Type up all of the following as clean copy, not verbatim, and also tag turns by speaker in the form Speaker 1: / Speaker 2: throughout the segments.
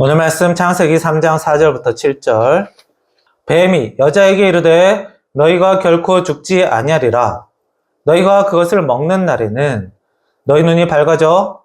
Speaker 1: 오늘 말씀 창세기 3장 4절부터 7절. 뱀이 여자에게 이르되 너희가 결코 죽지 아니하리라. 너희가 그것을 먹는 날에는 너희 눈이 밝아져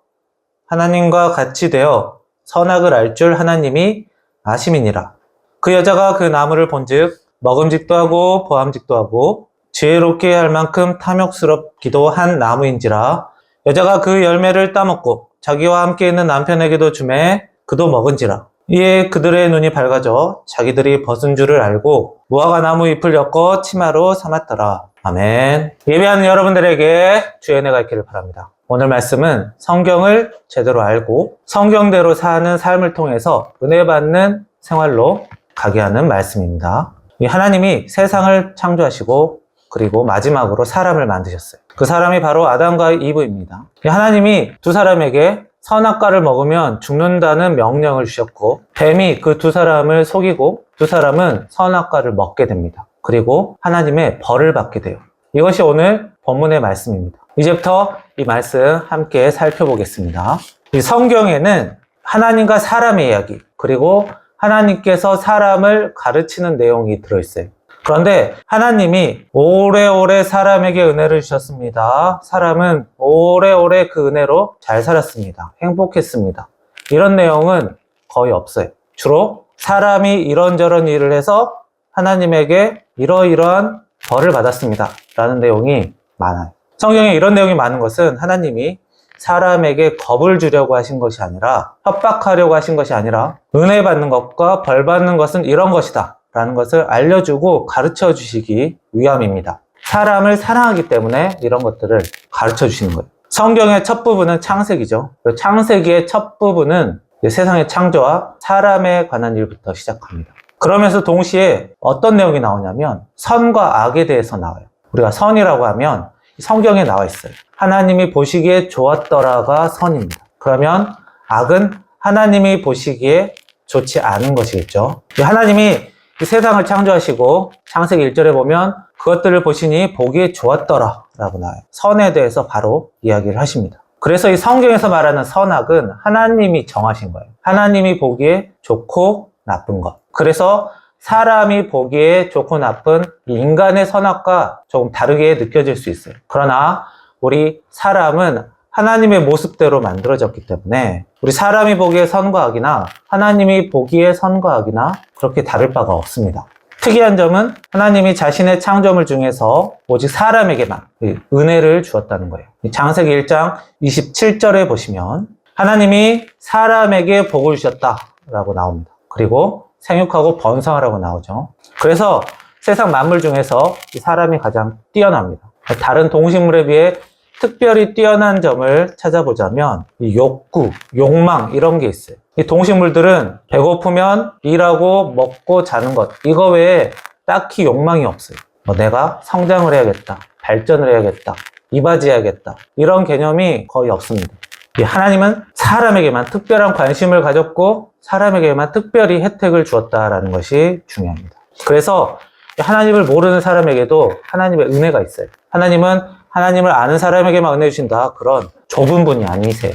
Speaker 1: 하나님과 같이 되어 선악을 알 줄 하나님이 아심이니라. 그 여자가 그 나무를 본즉 먹음직도 하고 보암직도 하고 지혜롭게 할 만큼 탐욕스럽기도 한 나무인지라. 여자가 그 열매를 따먹고 자기와 함께 있는 남편에게도 주매 그도 먹은지라. 이에 그들의 눈이 밝아져 자기들이 벗은 줄을 알고 무화과 나무 잎을 엮어 치마로 삼았더라. 아멘. 예배하는 여러분들에게 주의 은혜가 있기를 바랍니다. 오늘 말씀은 성경을 제대로 알고 성경대로 사는 삶을 통해서 은혜 받는 생활로 가게 하는 말씀입니다. 하나님이 세상을 창조하시고 그리고 마지막으로 사람을 만드셨어요. 그 사람이 바로 아담과 이브입니다. 하나님이 두 사람에게 선악과를 먹으면 죽는다는 명령을 주셨고 뱀이 그 두 사람을 속이고 두 사람은 선악과를 먹게 됩니다. 그리고 하나님의 벌을 받게 돼요. 이것이 오늘 본문의 말씀입니다. 이제부터 이 말씀 함께 살펴보겠습니다. 이 성경에는 하나님과 사람의 이야기 그리고 하나님께서 사람을 가르치는 내용이 들어있어요. 그런데 하나님이 오래오래 사람에게 은혜를 주셨습니다. 사람은 오래오래 그 은혜로 잘 살았습니다. 행복했습니다. 이런 내용은 거의 없어요. 주로 사람이 이런저런 일을 해서 하나님에게 이러이러한 벌을 받았습니다. 라는 내용이 많아요. 성경에 이런 내용이 많은 것은 하나님이 사람에게 겁을 주려고 하신 것이 아니라 협박하려고 하신 것이 아니라 은혜 받는 것과 벌 받는 것은 이런 것이다. 라는 것을 알려주고 가르쳐 주시기 위함입니다. 사람을 사랑하기 때문에 이런 것들을 가르쳐 주시는 거예요. 성경의 첫 부분은 창세기죠. 창세기의 첫 부분은 세상의 창조와 사람에 관한 일부터 시작합니다. 그러면서 동시에 어떤 내용이 나오냐면 선과 악에 대해서 나와요. 우리가 선이라고 하면 성경에 나와 있어요. 하나님이 보시기에 좋았더라가 선입니다. 그러면 악은 하나님이 보시기에 좋지 않은 것이겠죠. 하나님이 이 세상을 창조하시고 창세기 1절에 보면 그것들을 보시니 보기에 좋았더라 라고 나와요. 선에 대해서 바로 이야기를 하십니다. 그래서 이 성경에서 말하는 선악은 하나님이 정하신 거예요. 하나님이 보기에 좋고 나쁜 것. 그래서 사람이 보기에 좋고 나쁜 이 인간의 선악과 조금 다르게 느껴질 수 있어요. 그러나 우리 사람은 하나님의 모습대로 만들어졌기 때문에 우리 사람이 보기에 선과 악이나 하나님이 보기에 선과 악이나 그렇게 다를 바가 없습니다. 특이한 점은 하나님이 자신의 창조물 중에서 오직 사람에게만 은혜를 주었다는 거예요. 창세기 1장 27절에 보시면 하나님이 사람에게 복을 주셨다라고 나옵니다. 그리고 생육하고 번성하라고 나오죠. 그래서 세상 만물 중에서 이 사람이 가장 뛰어납니다. 다른 동식물에 비해 특별히 뛰어난 점을 찾아보자면 이 욕구, 욕망 이런 게 있어요. 이 동식물들은 배고프면 일하고 먹고 자는 것 이거 외에 딱히 욕망이 없어요. 내가 성장을 해야겠다, 발전을 해야겠다, 이바지해야겠다 이런 개념이 거의 없습니다. 하나님은 사람에게만 특별한 관심을 가졌고 사람에게만 특별히 혜택을 주었다라는 것이 중요합니다. 그래서 하나님을 모르는 사람에게도 하나님의 은혜가 있어요. 하나님은 하나님을 아는 사람에게만 은혜 주신다. 그런 좁은 분이 아니세요.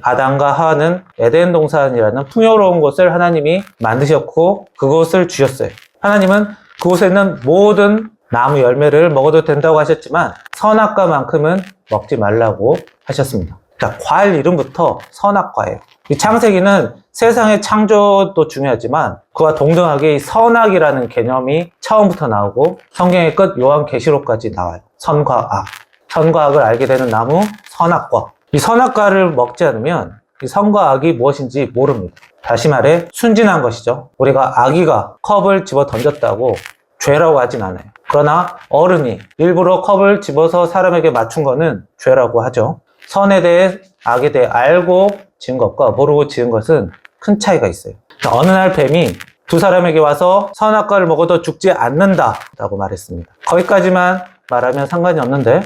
Speaker 1: 아담과 하와는 에덴 동산이라는 풍요로운 곳을 하나님이 만드셨고 그곳을 주셨어요. 하나님은 그곳에 있는 모든 나무 열매를 먹어도 된다고 하셨지만 선악과만큼은 먹지 말라고 하셨습니다. 자, 과일 이름부터 선악과예요. 이 창세기는 세상의 창조도 중요하지만 그와 동등하게 이 선악이라는 개념이 처음부터 나오고 성경의 끝 요한계시록까지 나와요. 선과 악. 선과 악을 알게 되는 나무 선악과. 이 선악과를 먹지 않으면 이 선과 악이 무엇인지 모릅니다. 다시 말해 순진한 것이죠. 우리가 아기가 컵을 집어 던졌다고 죄라고 하진 않아요. 그러나 어른이 일부러 컵을 집어서 사람에게 맞춘 거는 죄라고 하죠. 선에 대해 악에 대해 알고 지은 것과 모르고 지은 것은 큰 차이가 있어요. 어느 날 뱀이 두 사람에게 와서 선악과를 먹어도 죽지 않는다 라고 말했습니다. 거기까지만 말하면 상관이 없는데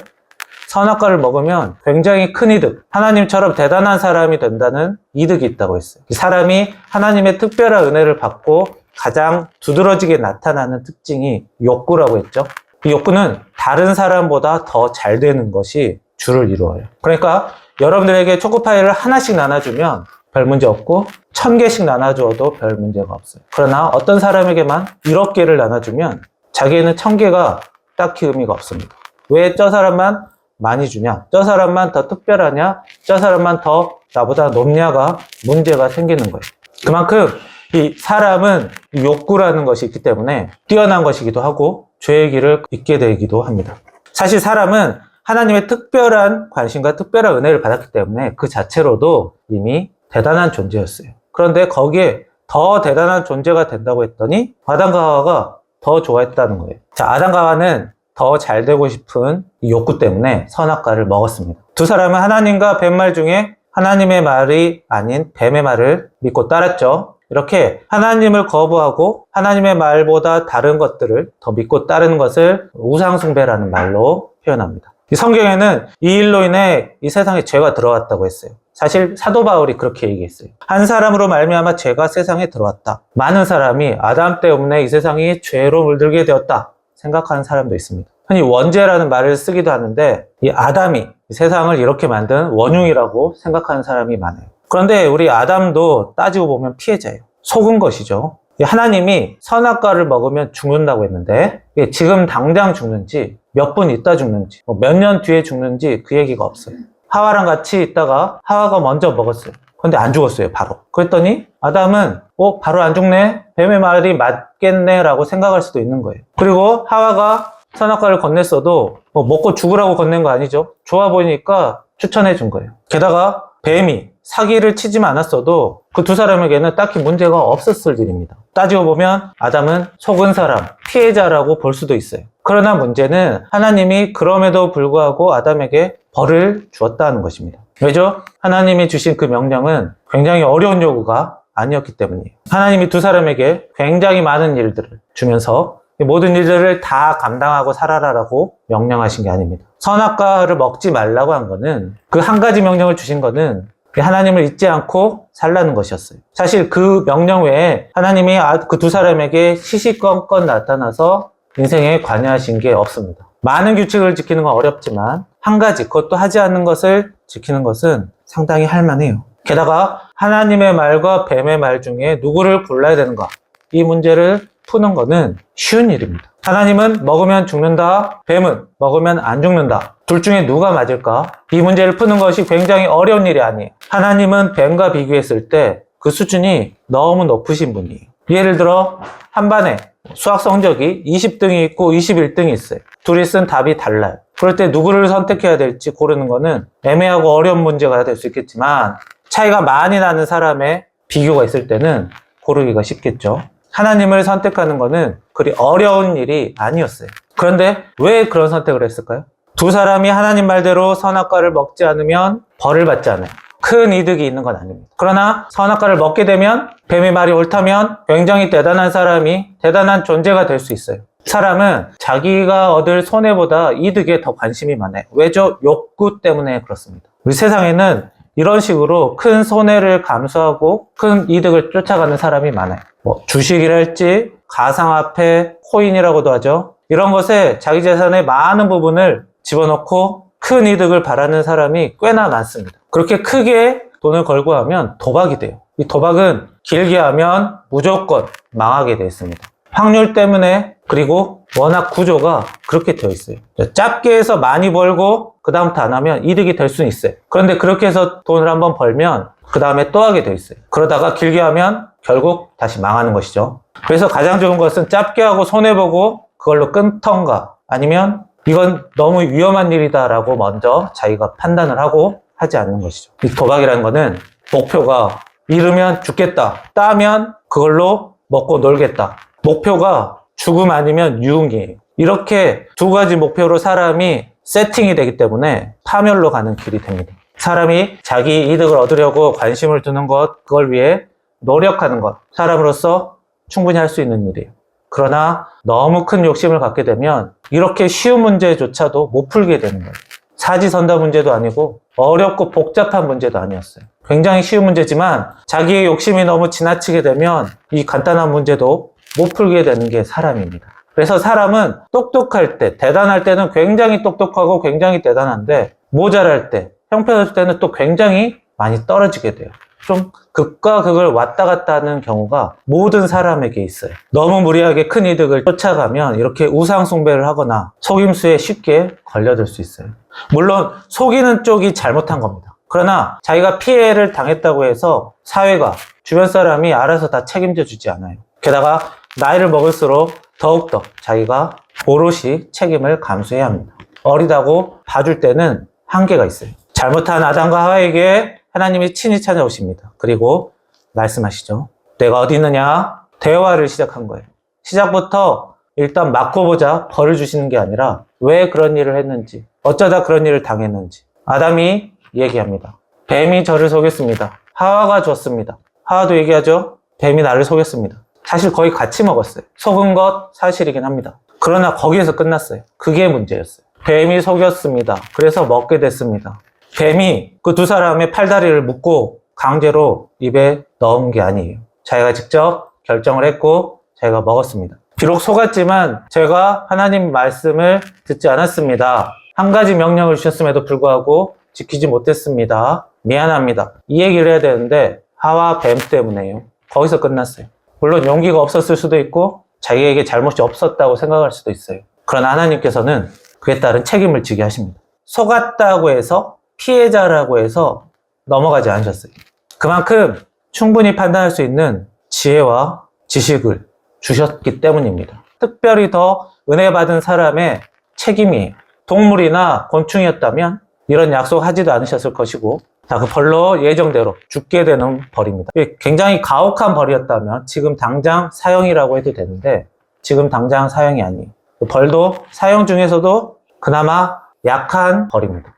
Speaker 1: 선악과를 먹으면 굉장히 큰 이득, 하나님처럼 대단한 사람이 된다는 이득이 있다고 했어요. 이 사람이 하나님의 특별한 은혜를 받고 가장 두드러지게 나타나는 특징이 욕구라고 했죠. 이 욕구는 다른 사람보다 더 잘 되는 것이 주를 이루어요. 그러니까 여러분들에게 초코파이를 하나씩 나눠주면 별 문제 없고 1000개씩 나눠줘도 별 문제가 없어요. 그러나 어떤 사람에게만 1억 개를 나눠주면 자기에는 1000개가 딱히 의미가 없습니다. 왜 저 사람만 많이 주냐? 저 사람만 더 특별하냐? 저 사람만 더 나보다 높냐가 문제가 생기는 거예요. 그만큼 이 사람은 욕구라는 것이 있기 때문에 뛰어난 것이기도 하고 죄의 길을 잇게 되기도 합니다. 사실 사람은 하나님의 특별한 관심과 특별한 은혜를 받았기 때문에 그 자체로도 이미 대단한 존재였어요. 그런데 거기에 더 대단한 존재가 된다고 했더니 아담과 하와가 더 좋아했다는 거예요. 자, 아담과 하와는 더 잘 되고 싶은 욕구 때문에 선악과를 먹었습니다. 두 사람은 하나님과 뱀말 중에 하나님의 말이 아닌 뱀의 말을 믿고 따랐죠. 이렇게 하나님을 거부하고 하나님의 말보다 다른 것들을 더 믿고 따르는 것을 우상숭배라는 말로 표현합니다. 이 성경에는 이 일로 인해 이 세상에 죄가 들어왔다고 했어요. 사실 사도 바울이 그렇게 얘기했어요. 한 사람으로 말미암아 죄가 세상에 들어왔다. 많은 사람이 아담 때문에 이 세상이 죄로 물들게 되었다 생각하는 사람도 있습니다. 흔히 원죄라는 말을 쓰기도 하는데 이 아담이 이 세상을 이렇게 만든 원흉이라고 생각하는 사람이 많아요. 그런데 우리 아담도 따지고 보면 피해자예요. 속은 것이죠. 하나님이 선악과를 먹으면 죽는다고 했는데 지금 당장 죽는지 몇 분 있다 죽는지 몇 년 뒤에 죽는지 그 얘기가 없어요. 하와랑 같이 있다가 하와가 먼저 먹었어요. 근데 안 죽었어요, 바로. 그랬더니 아담은 바로 안 죽네? 뱀의 말이 맞겠네? 라고 생각할 수도 있는 거예요. 그리고 하와가 선악과를 건넸어도 먹고 죽으라고 건넨 거 아니죠? 좋아 보이니까 추천해 준 거예요. 게다가 뱀이 사기를 치지만 않았어도 그 두 사람에게는 딱히 문제가 없었을 일입니다. 따지고 보면 아담은 속은 사람, 피해자라고 볼 수도 있어요. 그러나 문제는 하나님이 그럼에도 불구하고 아담에게 벌을 주었다는 것입니다. 왜죠? 하나님이 주신 그 명령은 굉장히 어려운 요구가 아니었기 때문이에요. 하나님이 두 사람에게 굉장히 많은 일들을 주면서 모든 일들을 다 감당하고 살아라라고 명령하신 게 아닙니다. 선악과를 먹지 말라고 한 거는 그 한 가지 명령을 주신 거는 하나님을 잊지 않고 살라는 것이었어요. 사실 그 명령 외에 하나님이 그 두 사람에게 시시건건 나타나서 인생에 관여하신 게 없습니다. 많은 규칙을 지키는 건 어렵지만 한 가지, 그것도 하지 않는 것을 지키는 것은 상당히 할만해요. 게다가 하나님의 말과 뱀의 말 중에 누구를 골라야 되는가? 이 문제를 푸는 거는 쉬운 일입니다. 하나님은 먹으면 죽는다, 뱀은 먹으면 안 죽는다. 둘 중에 누가 맞을까? 이 문제를 푸는 것이 굉장히 어려운 일이 아니에요. 하나님은 뱀과 비교했을 때 그 수준이 너무 높으신 분이에요. 예를 들어 한 반에 수학 성적이 20등이 있고 21등이 있어요. 둘이 쓴 답이 달라요. 그럴 때 누구를 선택해야 될지 고르는 거는 애매하고 어려운 문제가 될 수 있겠지만 차이가 많이 나는 사람의 비교가 있을 때는 고르기가 쉽겠죠. 하나님을 선택하는 거는 그리 어려운 일이 아니었어요. 그런데 왜 그런 선택을 했을까요? 두 사람이 하나님 말대로 선악과를 먹지 않으면 벌을 받지 않아요. 큰 이득이 있는 건 아닙니다. 그러나 선악과를 먹게 되면 뱀의 말이 옳다면 굉장히 대단한 사람이 대단한 존재가 될 수 있어요. 사람은 자기가 얻을 손해보다 이득에 더 관심이 많아요. 왜죠? 욕구 때문에 그렇습니다. 우리 세상에는 이런 식으로 큰 손해를 감수하고 큰 이득을 쫓아가는 사람이 많아요. 주식이랄지 가상화폐, 코인이라고도 하죠. 이런 것에 자기 재산의 많은 부분을 집어넣고 큰 이득을 바라는 사람이 꽤나 많습니다. 그렇게 크게 돈을 걸고 하면 도박이 돼요. 이 도박은 길게 하면 무조건 망하게 되어 있습니다. 확률 때문에, 그리고 워낙 구조가 그렇게 되어 있어요. 짧게 해서 많이 벌고 그 다음부터 안 하면 이득이 될 수는 있어요. 그런데 그렇게 해서 돈을 한번 벌면 그 다음에 또 하게 되어 있어요. 그러다가 길게 하면 결국 다시 망하는 것이죠. 그래서 가장 좋은 것은 짧게 하고 손해보고 그걸로 끊던가, 아니면 이건 너무 위험한 일이다 라고 먼저 자기가 판단을 하고 하지 않는 것이죠. 이 도박이라는 거는 목표가 잃으면 죽겠다, 따면 그걸로 먹고 놀겠다. 목표가 죽음 아니면 유흥이에요. 이렇게 두 가지 목표로 사람이 세팅이 되기 때문에 파멸로 가는 길이 됩니다. 사람이 자기 이득을 얻으려고 관심을 두는 것, 그걸 위해 노력하는 것, 사람으로서 충분히 할 수 있는 일이에요. 그러나 너무 큰 욕심을 갖게 되면 이렇게 쉬운 문제조차도 못 풀게 되는 거예요. 사지선다 문제도 아니고 어렵고 복잡한 문제도 아니었어요. 굉장히 쉬운 문제지만 자기의 욕심이 너무 지나치게 되면 이 간단한 문제도 못 풀게 되는 게 사람입니다. 그래서 사람은 똑똑할 때, 대단할 때는 굉장히 똑똑하고 굉장히 대단한데 모자랄 때, 형편없을 때는 또 굉장히 많이 떨어지게 돼요. 좀 극과 극을 왔다 갔다 하는 경우가 모든 사람에게 있어요. 너무 무리하게 큰 이득을 쫓아가면 이렇게 우상 숭배를 하거나 속임수에 쉽게 걸려들 수 있어요. 물론 속이는 쪽이 잘못한 겁니다. 그러나 자기가 피해를 당했다고 해서 사회가, 주변 사람이 알아서 다 책임져 주지 않아요. 게다가 나이를 먹을수록 더욱더 자기가 오롯이 책임을 감수해야 합니다. 어리다고 봐줄 때는 한계가 있어요. 잘못한 아담과 하와에게 하나님이 친히 찾아오십니다. 그리고 말씀하시죠. 내가 어디 있느냐? 대화를 시작한 거예요. 시작부터 일단 맞고 보자 벌을 주시는 게 아니라 왜 그런 일을 했는지, 어쩌다 그런 일을 당했는지 아담이 얘기합니다. 뱀이 저를 속였습니다. 하와가 줬습니다. 하와도 얘기하죠. 뱀이 나를 속였습니다. 사실 거의 같이 먹었어요. 속은 것 사실이긴 합니다. 그러나 거기에서 끝났어요. 그게 문제였어요. 뱀이 속였습니다. 그래서 먹게 됐습니다. 뱀이 그 두 사람의 팔다리를 묶고 강제로 입에 넣은 게 아니에요. 자기가 직접 결정을 했고 자기가 먹었습니다. 비록 속았지만 제가 하나님 말씀을 듣지 않았습니다. 한 가지 명령을 주셨음에도 불구하고 지키지 못했습니다. 미안합니다. 이 얘기를 해야 되는데 하와 뱀 때문에요. 거기서 끝났어요. 물론 용기가 없었을 수도 있고 자기에게 잘못이 없었다고 생각할 수도 있어요. 그러나 하나님께서는 그에 따른 책임을 지게 하십니다. 속았다고 해서 피해자라고 해서 넘어가지 않으셨어요. 그만큼 충분히 판단할 수 있는 지혜와 지식을 주셨기 때문입니다. 특별히 더 은혜 받은 사람의 책임이에요. 동물이나 곤충이었다면 이런 약속하지도 않으셨을 것이고 그 벌로 예정대로 죽게 되는 벌입니다. 굉장히 가혹한 벌이었다면 지금 당장 사형이라고 해도 되는데 지금 당장 사형이 아니에요. 벌도 사형 중에서도 그나마 약한 벌입니다.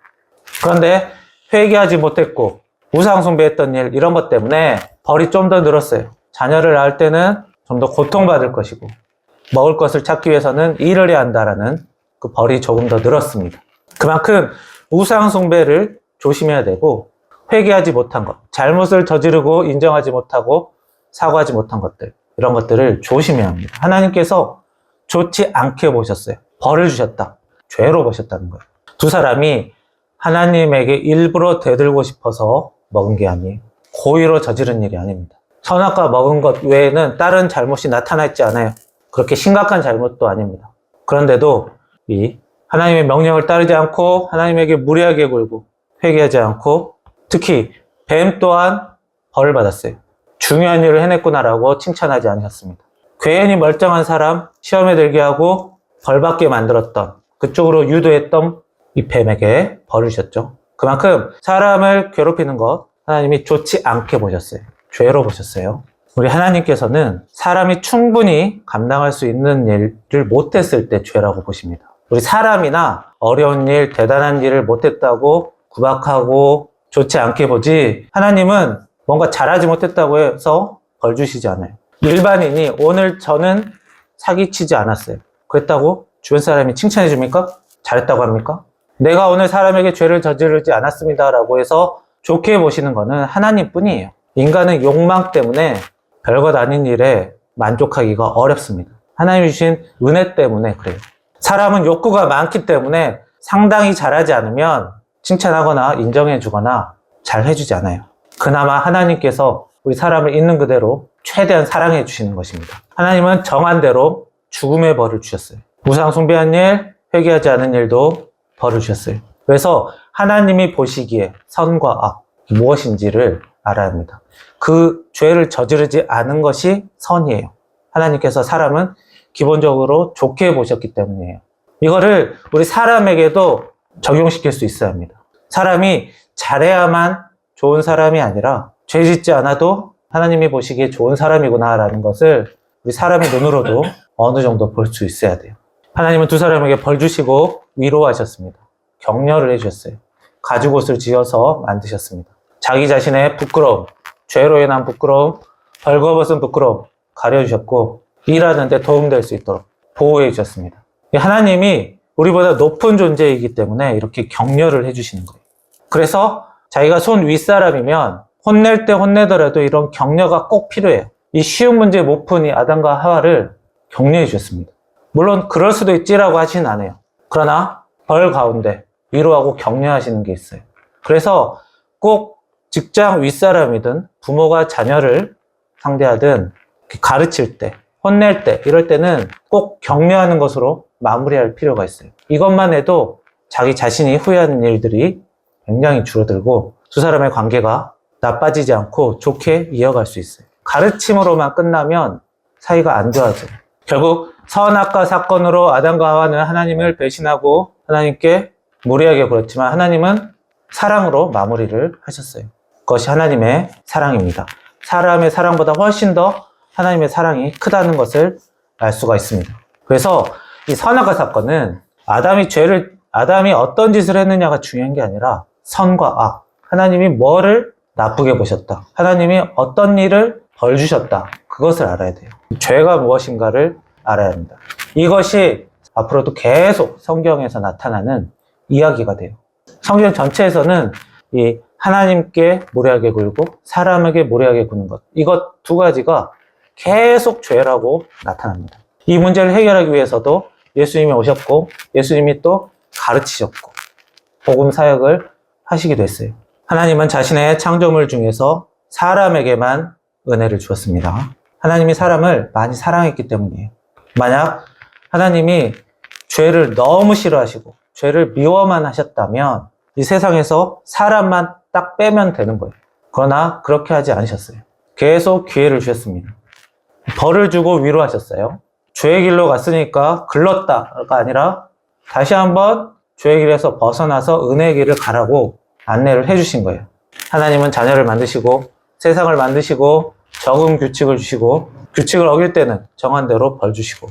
Speaker 1: 그런데 회개하지 못했고 우상 숭배했던 일 이런 것 때문에 벌이 좀 더 늘었어요. 자녀를 낳을 때는 좀 더 고통받을 것이고 먹을 것을 찾기 위해서는 일을 해야 한다라는 그 벌이 조금 더 늘었습니다. 그만큼 우상 숭배를 조심해야 되고 회개하지 못한 것, 잘못을 저지르고 인정하지 못하고 사과하지 못한 것들 이런 것들을 조심해야 합니다. 하나님께서 좋지 않게 보셨어요. 벌을 주셨다. 죄로 보셨다는 거예요. 두 사람이 하나님에게 일부러 대들고 싶어서 먹은 게 아니에요. 고의로 저지른 일이 아닙니다. 선악과 먹은 것 외에는 다른 잘못이 나타나 있지 않아요. 그렇게 심각한 잘못도 아닙니다. 그런데도 이 하나님의 명령을 따르지 않고 하나님에게 무리하게 굴고 회개하지 않고 특히 뱀 또한 벌을 받았어요. 중요한 일을 해냈구나라고 칭찬하지 않으셨습니다. 괜히 멀쩡한 사람 시험에 들게 하고 벌받게 만들었던 그쪽으로 유도했던 이 뱀에게 벌을 주셨죠. 그만큼 사람을 괴롭히는 것 하나님이 좋지 않게 보셨어요. 죄로 보셨어요. 우리 하나님께서는 사람이 충분히 감당할 수 있는 일을 못했을 때 죄라고 보십니다. 우리 사람이나 어려운 일, 대단한 일을 못했다고 구박하고 좋지 않게 보지 하나님은 뭔가 잘하지 못했다고 해서 벌 주시지 않아요. 일반인이 오늘 저는 사기치지 않았어요. 그랬다고 주변 사람이 칭찬해 줍니까? 잘했다고 합니까? 내가 오늘 사람에게 죄를 저지르지 않았습니다 라고 해서 좋게 보시는 것은 하나님뿐이에요. 인간은 욕망 때문에 별것 아닌 일에 만족하기가 어렵습니다. 하나님이 주신 은혜 때문에 그래요. 사람은 욕구가 많기 때문에 상당히 잘하지 않으면 칭찬하거나 인정해 주거나 잘 해주지 않아요. 그나마 하나님께서 우리 사람을 있는 그대로 최대한 사랑해 주시는 것입니다. 하나님은 정한 대로 죽음의 벌을 주셨어요. 우상 숭배한 일, 회개하지 않은 일도 벌을 주셨어요. 그래서 하나님이 보시기에 선과 악 무엇인지를 알아야 합니다. 그 죄를 저지르지 않은 것이 선이에요. 하나님께서 사람은 기본적으로 좋게 보셨기 때문이에요. 이거를 우리 사람에게도 적용시킬 수 있어야 합니다. 사람이 잘해야만 좋은 사람이 아니라 죄 짓지 않아도 하나님이 보시기에 좋은 사람이구나 라는 것을 우리 사람의 눈으로도 어느 정도 볼 수 있어야 돼요. 하나님은 두 사람에게 벌 주시고 위로하셨습니다. 격려를 해주셨어요. 가죽옷을 지어서 만드셨습니다. 자기 자신의 부끄러움, 죄로 인한 부끄러움, 벌거벗은 부끄러움 가려주셨고 일하는데 도움될 수 있도록 보호해 주셨습니다. 하나님이 우리보다 높은 존재이기 때문에 이렇게 격려를 해주시는 거예요. 그래서 자기가 손 윗사람이면 혼낼 때 혼내더라도 이런 격려가 꼭 필요해요. 이 쉬운 문제 못 푼 이 아담과 하와를 격려해 주셨습니다. 물론 그럴 수도 있지라고 하진 않아요. 그러나 벌 가운데 위로하고 격려하시는 게 있어요. 그래서 꼭 직장 윗사람이든 부모가 자녀를 상대하든 가르칠 때, 혼낼 때, 이럴 때는 꼭 격려하는 것으로 마무리할 필요가 있어요. 이것만 해도 자기 자신이 후회하는 일들이 굉장히 줄어들고 두 사람의 관계가 나빠지지 않고 좋게 이어갈 수 있어요. 가르침으로만 끝나면 사이가 안 좋아져요. 결국 선악과 사건으로 아담과 하와는 하나님을 배신하고 하나님께 무례하게 굴었지만 하나님은 사랑으로 마무리를 하셨어요. 그것이 하나님의 사랑입니다. 사람의 사랑보다 훨씬 더 하나님의 사랑이 크다는 것을 알 수가 있습니다. 그래서 이 선악과 사건은 아담이 어떤 짓을 했느냐가 중요한 게 아니라 선과 악, 하나님이 뭐를 나쁘게 보셨다, 하나님이 어떤 일을 벌 주셨다, 그것을 알아야 돼요. 죄가 무엇인가를 알아야 합니다. 이것이 앞으로도 계속 성경에서 나타나는 이야기가 돼요. 성경 전체에서는 이 하나님께 무례하게 굴고 사람에게 무례하게 구는 것, 이것 두 가지가 계속 죄라고 나타납니다. 이 문제를 해결하기 위해서도 예수님이 오셨고 예수님이 또 가르치셨고 복음 사역을 하시기도 했어요. 하나님은 자신의 창조물 중에서 사람에게만 은혜를 주었습니다. 하나님이 사람을 많이 사랑했기 때문이에요. 만약 하나님이 죄를 너무 싫어하시고 죄를 미워만 하셨다면 이 세상에서 사람만 딱 빼면 되는 거예요. 그러나 그렇게 하지 않으셨어요. 계속 기회를 주셨습니다. 벌을 주고 위로하셨어요. 죄의 길로 갔으니까 글렀다가 아니라 다시 한번 죄의 길에서 벗어나서 은혜의 길을 가라고 안내를 해주신 거예요. 하나님은 자녀를 만드시고 세상을 만드시고 적응 규칙을 주시고 규칙을 어길 때는 정한 대로 벌 주시고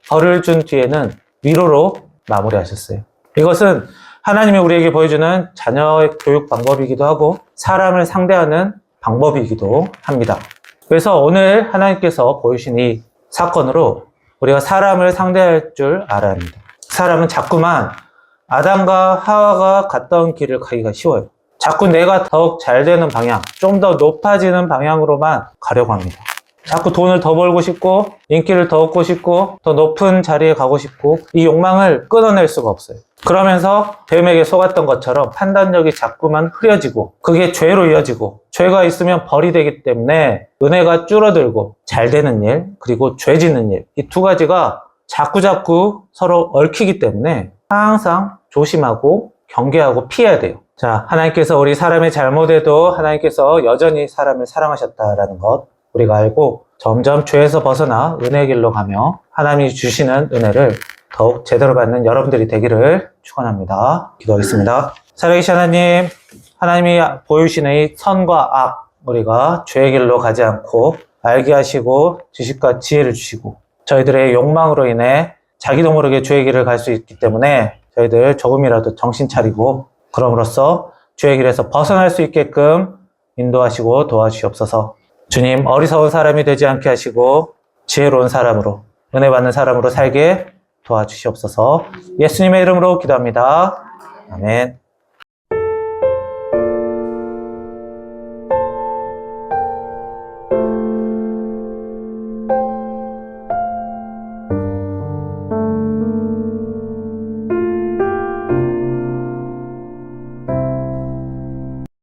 Speaker 1: 벌을 준 뒤에는 위로로 마무리하셨어요. 이것은 하나님이 우리에게 보여주는 자녀의 교육 방법이기도 하고 사람을 상대하는 방법이기도 합니다. 그래서 오늘 하나님께서 보여주신 이 사건으로 우리가 사람을 상대할 줄 알아야 합니다. 사람은 자꾸만 아담과 하와가 갔던 길을 가기가 쉬워요. 자꾸 내가 더욱 잘 되는 방향, 좀 더 높아지는 방향으로만 가려고 합니다. 자꾸 돈을 더 벌고 싶고 인기를 더 얻고 싶고 더 높은 자리에 가고 싶고 이 욕망을 끊어낼 수가 없어요. 그러면서 뱀에게 속았던 것처럼 판단력이 자꾸만 흐려지고 그게 죄로 이어지고 죄가 있으면 벌이 되기 때문에 은혜가 줄어들고 잘 되는 일 그리고 죄 짓는 일, 이 두 가지가 자꾸자꾸 서로 얽히기 때문에 항상 조심하고 경계하고 피해야 돼요. 자, 하나님께서 우리 사람의 잘못에도 하나님께서 여전히 사람을 사랑하셨다라는 것 우리가 알고 점점 죄에서 벗어나 은혜의 길로 가며 하나님이 주시는 은혜를 더욱 제대로 받는 여러분들이 되기를 축원합니다. 기도하겠습니다. 살아계신 하나님, 하나님이 보여주시는 이 선과 악, 우리가 죄의 길로 가지 않고 알게 하시고 지식과 지혜를 주시고 저희들의 욕망으로 인해 자기도 모르게 죄의 길을 갈 수 있기 때문에 저희들 조금이라도 정신 차리고 그럼으로써 죄의 길에서 벗어날 수 있게끔 인도하시고 도와주시옵소서. 주님, 어리석은 사람이 되지 않게 하시고 지혜로운 사람으로 은혜 받는 사람으로 살게 도와주시옵소서. 예수님의 이름으로 기도합니다. 아멘.